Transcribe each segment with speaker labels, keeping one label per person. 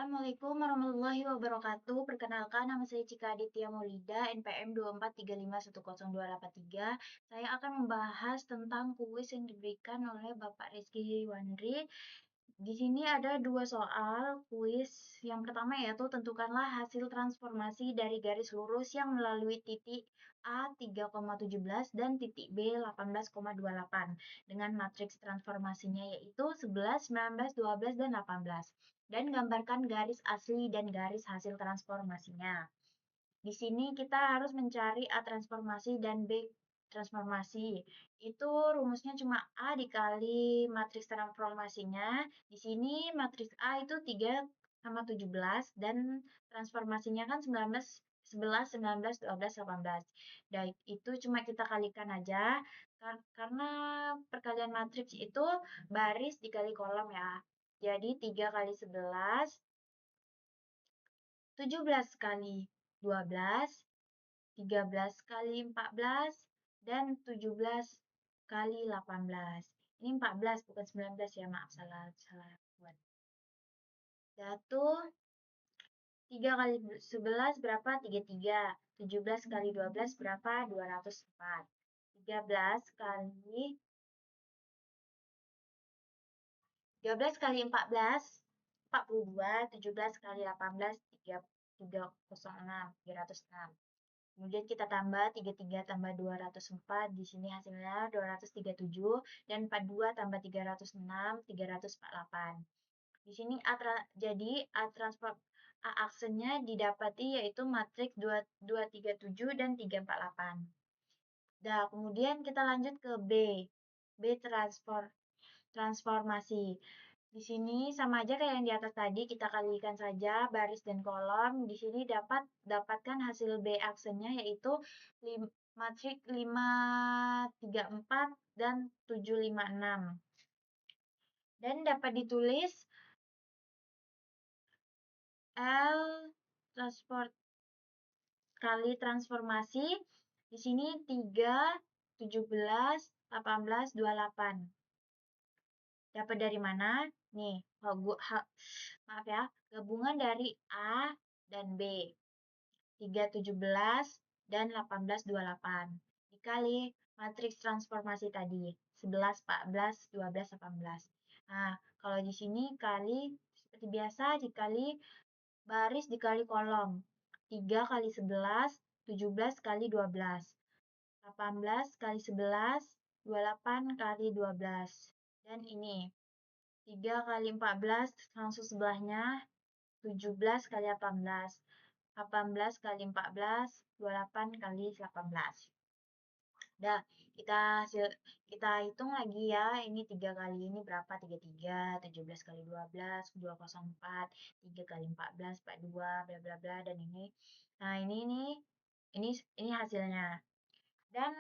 Speaker 1: Assalamualaikum warahmatullahi wabarakatuh. Perkenalkan, nama saya Cika Aditya Maulida, NPM 243510283. Saya akan membahas tentang kuis yang diberikan oleh Bapak Rizky Wandri. Di sini ada dua soal kuis. Yang pertama yaitu tentukanlah hasil transformasi dari garis lurus yang melalui titik A 3,17 dan titik B 18,28 dengan matriks transformasinya yaitu 11, 19, 12, dan 18. Dan gambarkan garis asli dan garis hasil transformasinya. Di sini kita harus mencari A transformasi dan B transformasi. Itu rumusnya cuma A dikali matriks transformasinya. Di sini matriks A itu 3,17 dan transformasinya kan 19, 11, 19, 12, 18. Dan itu cuma kita kalikan aja. Karena perkalian matriks itu baris dikali kolom ya. Jadi 3 kali 11, 17 kali 12, 13 kali 14, dan 17 kali 18. Ini 14 bukan 19 ya, maaf salah buat. Satu, 3 kali 11 berapa? 33. 17 kali 12 berapa? 204. 13 kali 14, 42, 17 kali 18, 306, 306. Kemudian kita tambah 33 tambah 204, di sini hasilnya 237, dan 42 tambah 306, 348. Di sini jadi A aksennya didapati yaitu matriks 237 dan 348. Nah, kemudian kita lanjut ke B. B transformasi. Di sini sama aja kayak yang di atas tadi, kita kalikan saja baris dan kolom. Di sini dapatkan hasil B aksennya yaitu matriks 534 dan 756. Dan dapat ditulis L transport kali transformasi. Di sini 3, 17, 18, 28. Dapat dari mana? Nih, maaf ya, gabungan dari A dan B. 3, 17, dan 18, 28. Dikali matriks transformasi tadi. 11, 14, 12, 18. Nah, kalau di sini kali, seperti biasa, dikali baris dikali kolom. 3 kali 11, 17 kali 12. 18 kali 11, 28 kali 12. Dan ini 3 kali 14 langsung sebelahnya 17 kali 18. 18 kali 14, 28 kali 18. Udah, kita hitung lagi ya. Ini 3 kali ini berapa? 33, 17 kali 12, 204, 3 kali 14, 42, bla bla bla, dan ini. Nah, ini hasilnya. Dan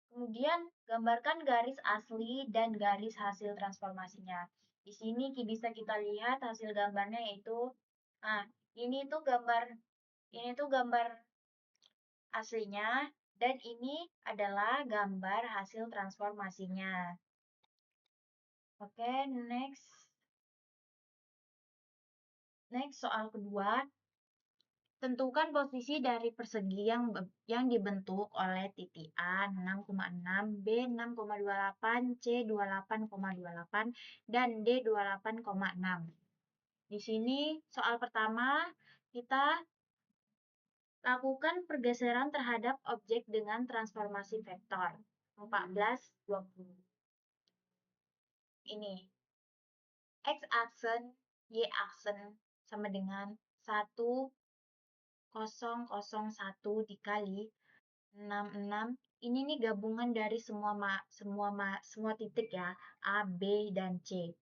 Speaker 1: kemudian gambarkan garis asli dan garis hasil transformasinya. Di sini bisa kita lihat hasil gambarnya yaitu, nah ini tuh gambar aslinya dan ini adalah gambar hasil transformasinya. Oke, next. Next soal kedua. Tentukan posisi dari persegi yang dibentuk oleh titik A 6,6, B 6,28, C 28,28, dan D 28,6. Di sini soal pertama kita lakukan pergeseran terhadap objek dengan transformasi vektor 14, 20. Ini X aksen, Y aksen sama dengan 1,001 dikali 66. Ini nih gabungan dari semua titik ya, A, B, dan C.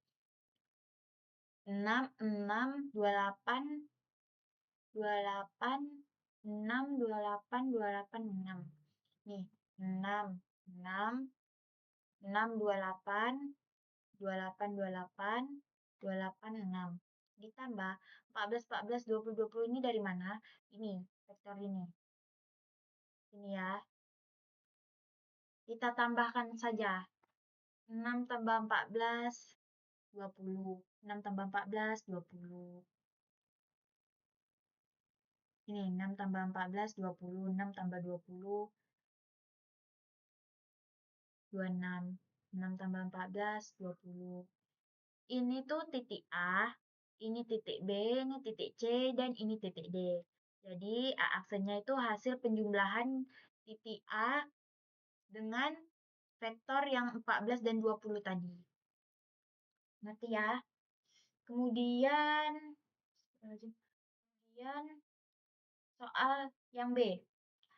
Speaker 1: 6, 6, 28, 28, 6, 28, 28, 6. Nih, 6, 6, 6, 28, 28, 28, 28, 6. Ditambah 14, 14, 20, 20 ini dari mana? Ini, vektor ini. Ini ya. Kita tambahkan saja. 6 tambah 14, 20. 6 tambah 14, 20. Ini 6 tambah 14, 20. 6 tambah 20, 26. 6 tambah 14, 20. Ini tuh titik A, ini titik B, ini titik C, dan ini titik D. Jadi A aksennya itu hasil penjumlahan titik A dengan vektor yang 14 dan 20 tadi. Ngerti ya? Kemudian soal yang B.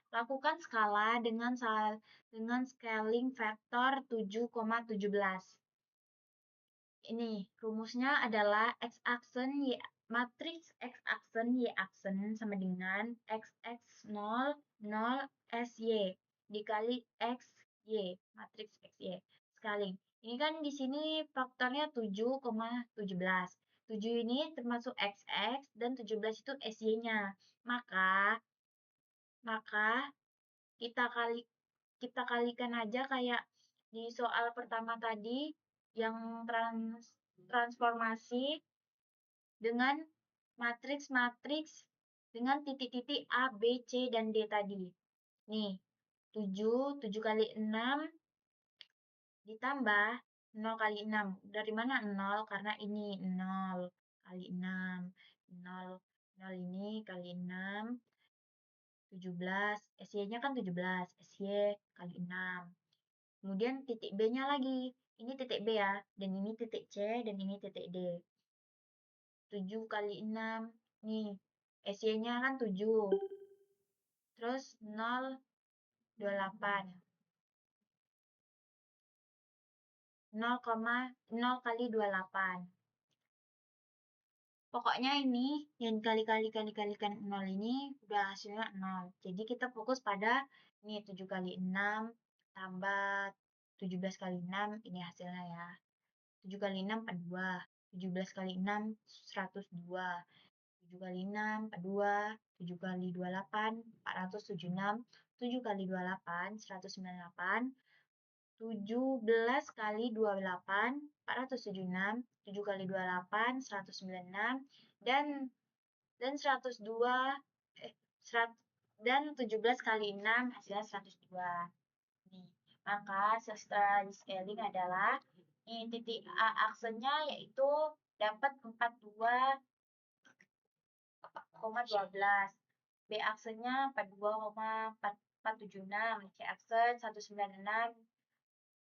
Speaker 1: Lakukan skala dengan scaling vektor 7,17. Ini rumusnya adalah matriks X aksen Y aksen sama dengan XX 0, 0, SY dikali XY, matriks XY. Scaling. Ini kan di sini faktornya 7,17. 7 ini termasuk XX dan 17 itu SY-nya. Maka kita kalikan aja kayak di soal pertama tadi yang transformasi dengan matriks-matriks dengan titik-titik A, B, C, dan D tadi. Nih, 7 kali 6 ditambah 0 kali 6. Dari mana 0? Karena ini 0 kali 6. 0 ini kali 6. 17, SY-nya kan 17, SY kali 6. Kemudian titik B-nya lagi. Ini titik B ya, dan ini titik C, dan ini titik D. 7 kali 6, nih, SY-nya kan 7. Terus 0,28. 0 kali 28. Pokoknya ini yang kali-kalikan 0 ini udah hasilnya 0. Jadi kita fokus pada ini 7 kali 6 tambah 17 kali 6, ini hasilnya ya. 7 kali 6, 42. 17 kali 6, 102. 7 kali 6, 42. 7 kali 28, 476. 7 kali 28, 198. 17 kali 28, 476. 7 kali 28, 196. Dan 102, dan 17 kali 6 hasilnya 102. Nih, maka setelah di scaling adalah di titik A aksennya yaitu dapat 42,12. B aksennya 42,476. C aksen 196,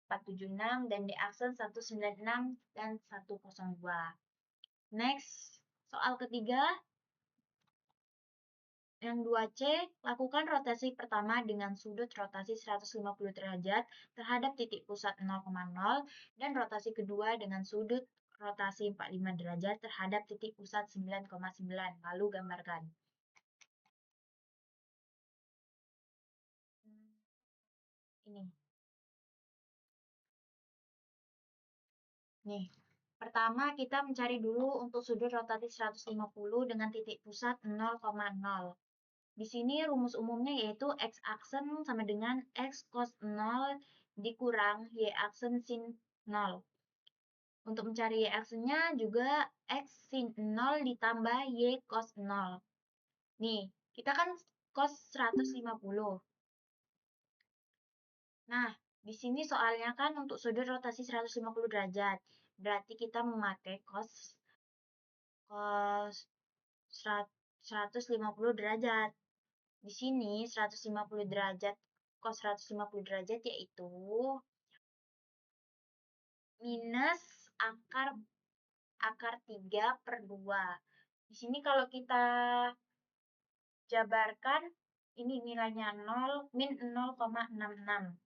Speaker 1: 476, dan D aksen 196 dan 102. Next, soal ketiga. Yang 2C, lakukan rotasi pertama dengan sudut rotasi 150 derajat terhadap titik pusat 0,0 dan rotasi kedua dengan sudut rotasi 45 derajat terhadap titik pusat 9,9. Lalu gambarkan. Ini. Nih, pertama kita mencari dulu untuk sudut rotasi 150 dengan titik pusat 0,0. Di sini rumus umumnya yaitu X aksen sama dengan X cos 0 dikurang Y aksen sin 0. Untuk mencari Y aksennya juga X sin 0 ditambah Y cos 0. Nih, kita kan cos 150. Nah, di sini soalnya kan untuk sudut rotasi 150 derajat. Berarti kita memakai cos 150 derajat. Di sini 150 derajat, cos 150 derajat yaitu minus akar 3 per 2. Di sini kalau kita jabarkan, ini nilainya 0, min 0,66.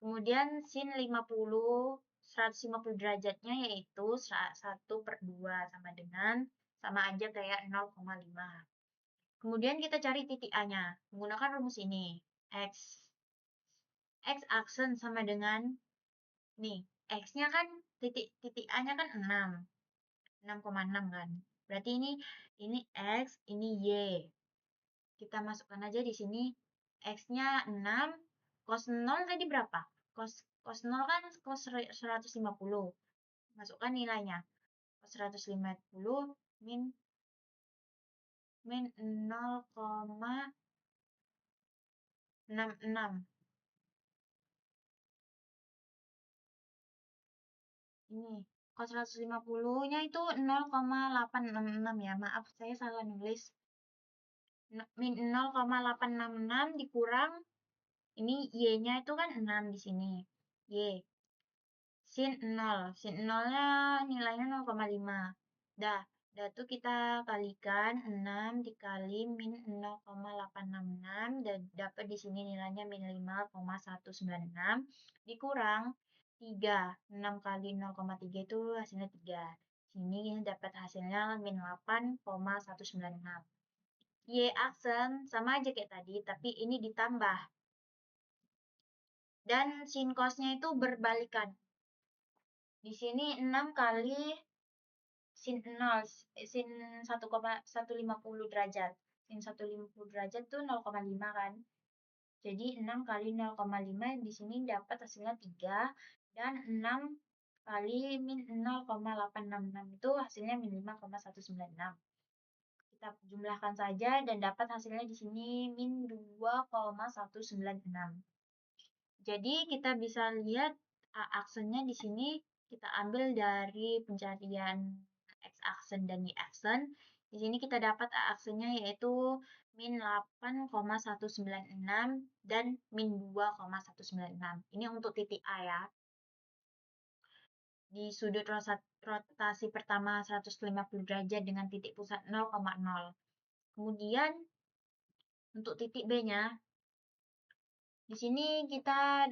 Speaker 1: Kemudian sin 150 derajatnya yaitu 1 per 2 sama aja kayak 0,5. Kemudian kita cari titik A-nya menggunakan rumus ini. X aksen sama dengan, nih, X-nya kan, titik A-nya kan 6. 6,6 kan. Berarti ini X, ini Y. Kita masukkan aja di sini. X-nya 6. Cos 0 tadi berapa? Cos 0 kan cos 150. Masukkan nilainya. Cos 150 min min 0,66. Ini, kalau 150-nya itu 0,866 ya. Maaf, saya salah nulis. Min 0,866 dikurang, ini Y-nya itu kan 6 di sini. Y. Sin 0. Sin 0-nya nilainya 0,5. Dah tuh kita kalikan 6 dikali min 0,866 dan dapat di sini nilainya min 5,196 dikurang 3. 6 kali 0,3 itu hasilnya 3. Sini dapat hasilnya min 8,196. Y aksen sama aja kayak tadi, tapi ini ditambah. Dan sin cosnya itu berbalikan. Di sini 6 kali sin 0, sin 1,150 derajat. Sin 150 derajat tuh 0,5 kan. Jadi 6 kali 0,5 di sini dapat hasilnya 3. Dan 6 kali min 0,866 itu hasilnya min 5,196. Kita jumlahkan saja dan dapat hasilnya di sini min 2,196. Jadi kita bisa lihat aksennya di sini kita ambil dari pencarian X aksen dan Y aksen. Di sini kita dapat aksennya yaitu min 8,196 dan min 2,196. Ini untuk titik A ya. Di sudut rotasi pertama 150 derajat dengan titik pusat 0,0. Kemudian untuk titik B-nya, di sini kita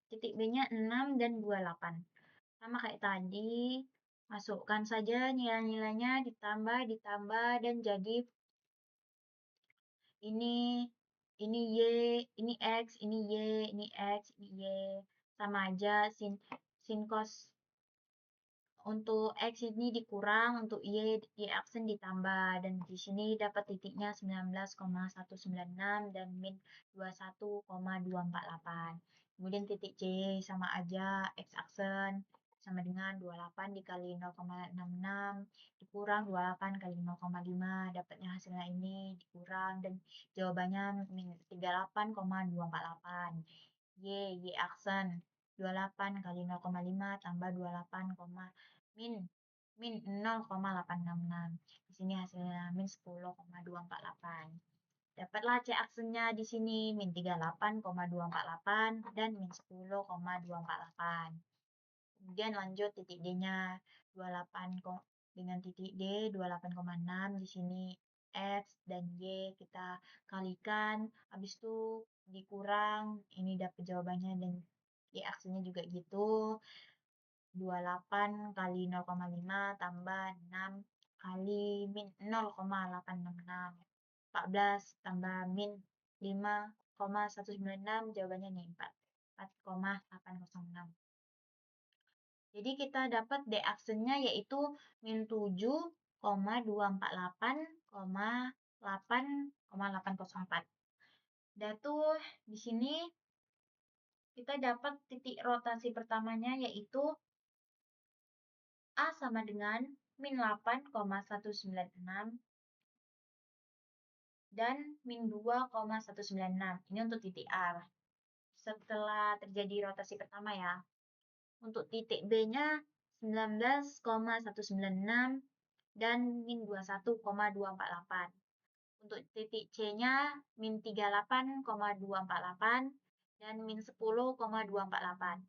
Speaker 1: titik B-nya 6 dan 28. Sama kayak tadi, masukkan saja nilai-nilainya, ditambah, dan jadi ini Y, ini X, ini Y, ini X, ini Y. Sama aja, sin cos untuk X ini dikurang, untuk Y aksen ditambah. Dan di sini dapat titiknya 19,196 dan min 21,248. Kemudian titik C sama aja, X aksen sama dengan 28 dikali 0,66 dikurang 28 kali 0,5. Dapatnya hasilnya ini dikurang dan jawabannya min 38,248. Y aksen 28 kali 0,5 tambah 28, min 0,866. Di sini hasilnya min 10,248. Dapatlah C aksennya di sini min 38,248 dan min 10,248. Kemudian lanjut titik D-nya 28 dengan titik D 28,6 di sini X dan Y kita kalikan, habis itu dikurang, ini dapat jawabannya dan Y aksennya juga gitu. 28 kali 0,5 tambah 6 kali min 0,866. 14 tambah min 5,196 jawabannya nih 4,806. Jadi kita dapat D aksennya yaitu min 7,248,8,804. Dan tuh di sini kita dapat titik rotasi pertamanya yaitu A sama dengan min 8,196 dan min 2,196. Ini untuk titik A. Setelah terjadi rotasi pertama ya. Untuk titik B-nya 19,196 dan min 21,248. Untuk titik C-nya min 38,248 dan min 10,248.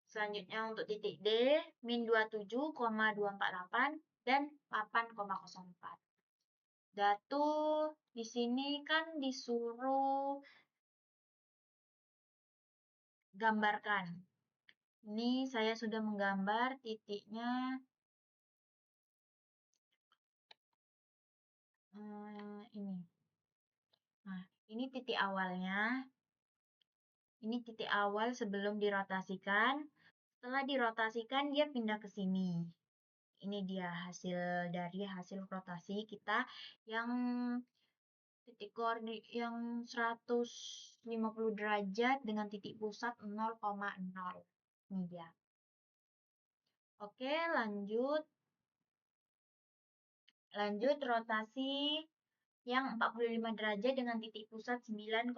Speaker 1: Selanjutnya untuk titik D, min 27,248 dan 8,04. Datu di sini kan disuruh gambarkan. Ini saya sudah menggambar titiknya. Ini. Nah, ini titik awalnya. Ini titik awal sebelum dirotasikan. Setelah dirotasikan, dia pindah ke sini. Ini dia hasil dari hasil rotasi kita yang titik koordinat yang 150 derajat dengan titik pusat 0,0. Ini dia. Oke, lanjut rotasi yang 45 derajat dengan titik pusat 9,9.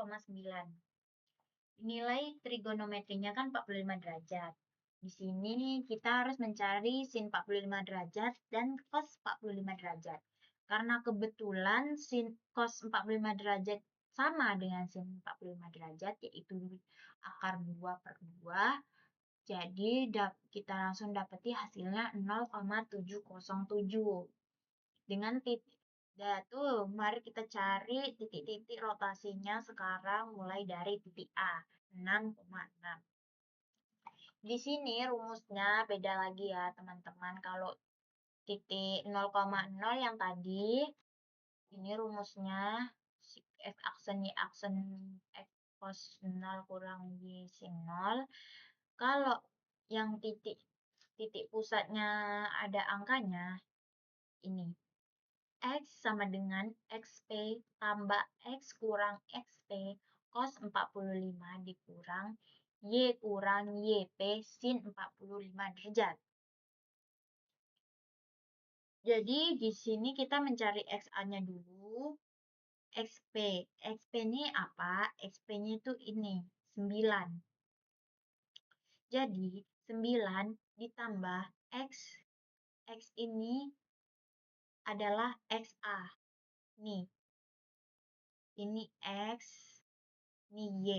Speaker 1: Nilai trigonometrinya kan 45 derajat. Di sini kita harus mencari sin 45 derajat dan cos 45 derajat. Karena kebetulan sin cos 45 derajat sama dengan sin 45 derajat, yaitu akar 2 per 2. Jadi kita langsung dapati hasilnya 0,707. Dengan titik. Nah, tuh, mari kita cari titik-titik rotasinya sekarang mulai dari titik A, 6,6. Di sini rumusnya beda lagi ya, teman-teman. Kalau titik 0,0 yang tadi, ini rumusnya X aksen Y aksen X cos 0 kurang Y sin 0. Kalau yang titik pusatnya ada angkanya, ini. X sama dengan XP tambah X kurang XP cos 45 dikurang Y kurang YP sin 45 derajat. Jadi di sini kita mencari XA-nya dulu. XP. XP ini apa? XP-nya itu ini, 9. Jadi 9 ditambah X. X ini adalah XA. Nih, ini X, ini Y.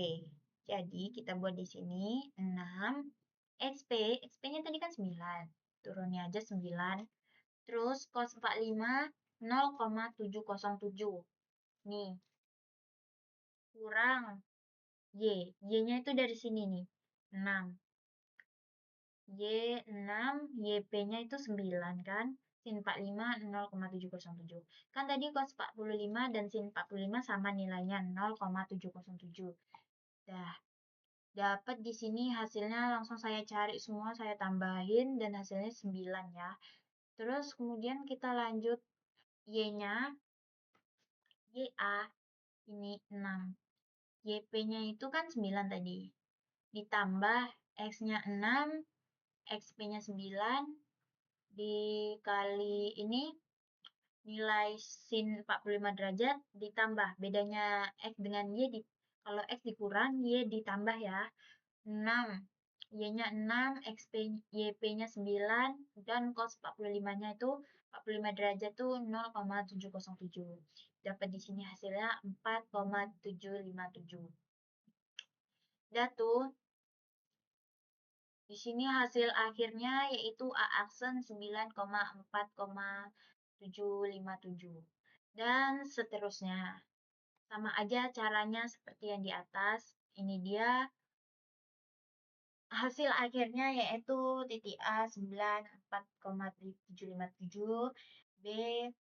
Speaker 1: Jadi kita buat di sini 6 XP. XP-nya tadi kan 9. Turunnya aja 9. Terus cos 45 0,707. Nih. Kurang Y. Y-nya itu dari sini nih. 6. Y 6, YP-nya itu 9 kan? Sin 45 0,707. Kan tadi cos 45 dan sin 45 sama nilainya 0,707. Dah. Dapat di sini hasilnya langsung saya cari semua, saya tambahin dan hasilnya 9 ya. Terus kemudian kita lanjut Y-nya. YA ini 6. YP-nya itu kan 9 tadi. Ditambah X-nya 6, XP-nya 9, dikali ini nilai sin 45 derajat ditambah. Bedanya X dengan Y, kalau X dikurang, Y ditambah ya. 6. Y-nya 6, XP, YP-nya 9, dan cos 45-nya itu 45 derajat itu 0,707. Dapat di sini hasilnya 4,757. Udah tuh. Di sini hasil akhirnya yaitu A aksen 9,4,757. Dan seterusnya. Sama aja caranya seperti yang di atas. Ini dia hasil akhirnya yaitu titik A 94,757, B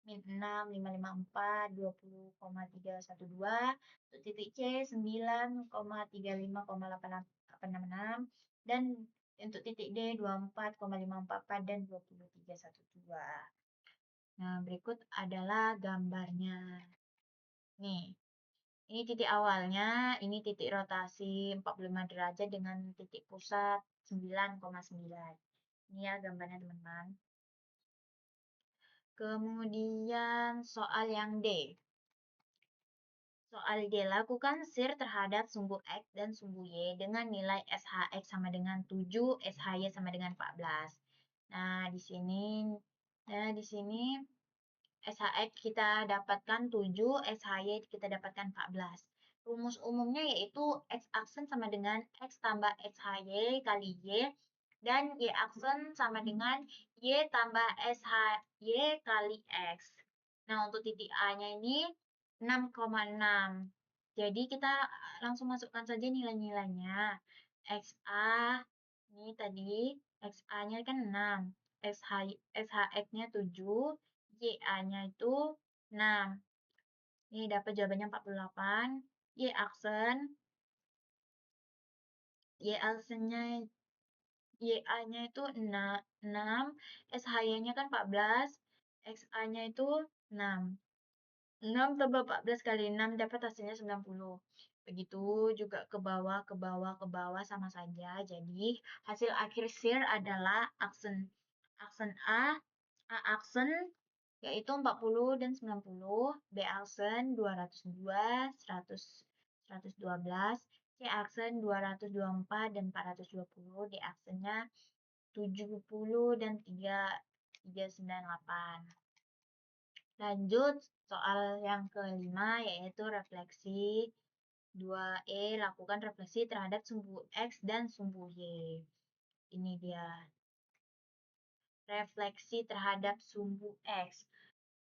Speaker 1: min 6,554, 20,312, titik C 9,35,866, dan untuk titik D 24,544 dan 20,312. Nah, berikut adalah gambarnya. Nih, ini titik awalnya, ini titik rotasi 45 derajat dengan titik pusat 9,9. Ini ya gambarnya teman-teman. Kemudian soal yang D. Soal D, lakukan sir terhadap sumbu X dan sumbu Y dengan nilai SHX sama dengan 7, SHY sama dengan 14. Nah, di sini SHX kita dapatkan 7, SHY kita dapatkan 14. Rumus umumnya yaitu X aksen sama dengan X tambah SHY kali Y, dan Y aksen sama dengan Y tambah SHY kali X. Nah, untuk titik A-nya ini 6,6. Jadi kita langsung masukkan saja nilai-nilainya. XA, ini tadi XA-nya kan 6. SHX-nya 7, YA-nya itu 6. Ini dapat jawabannya 48. Y-aksennya YA-nya itu 6, SHY-nya kan 14, XA-nya itu 6. 6 tambah 14 kali 6 dapat hasilnya 90. Begitu juga ke bawah, ke bawah, ke bawah sama saja. Jadi hasil akhir sir adalah aksen A aksen yaitu 40 dan 90, B aksen 202, 100, 112, C aksen 224 dan 420, D aksennya 70 dan 398. Lanjut soal yang kelima yaitu refleksi 2E, lakukan refleksi terhadap sumbu X dan sumbu Y. Ini dia. Refleksi terhadap sumbu X.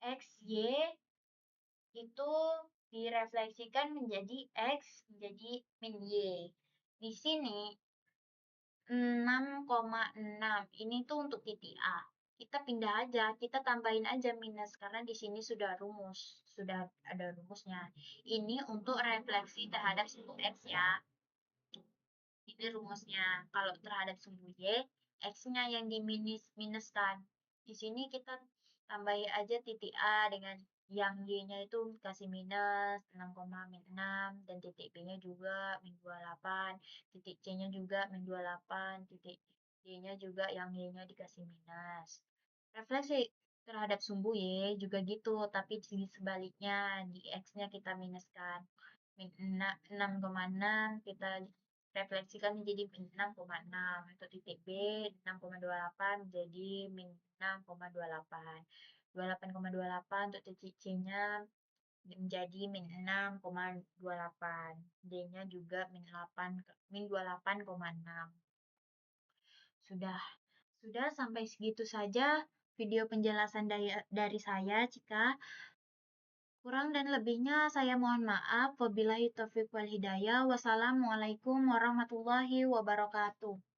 Speaker 1: X, Y itu direfleksikan menjadi X menjadi min Y. Di sini 6,6 ini tuh untuk titik A. Kita pindah aja, kita tambahin aja minus karena di sini sudah ada rumusnya. Ini untuk refleksi terhadap sumbu X ya. Ini rumusnya. Kalau terhadap sumbu Y, X-nya yang minuskan. Di sini kita tambahin aja titik A dengan yang Y-nya itu kasih minus 6,6 dan titik B-nya juga min 28, titik C-nya juga min 28, titik D-nya juga yang Y-nya dikasih minus. Refleksi terhadap sumbu Y juga gitu, tapi di sebaliknya di X-nya kita minuskan. Min 6,6 kita refleksikan menjadi min 6,6. Untuk titik B 6,28 menjadi min 6,28. 28,28 untuk titik C-nya menjadi min 6,28. D-nya juga min 28,6. Sudah sampai segitu saja video penjelasan dari saya, Cika. Kurang dan lebihnya saya mohon maaf. Wabillahi taufiq wal hidayah. Wassalamualaikum warahmatullahi wabarakatuh.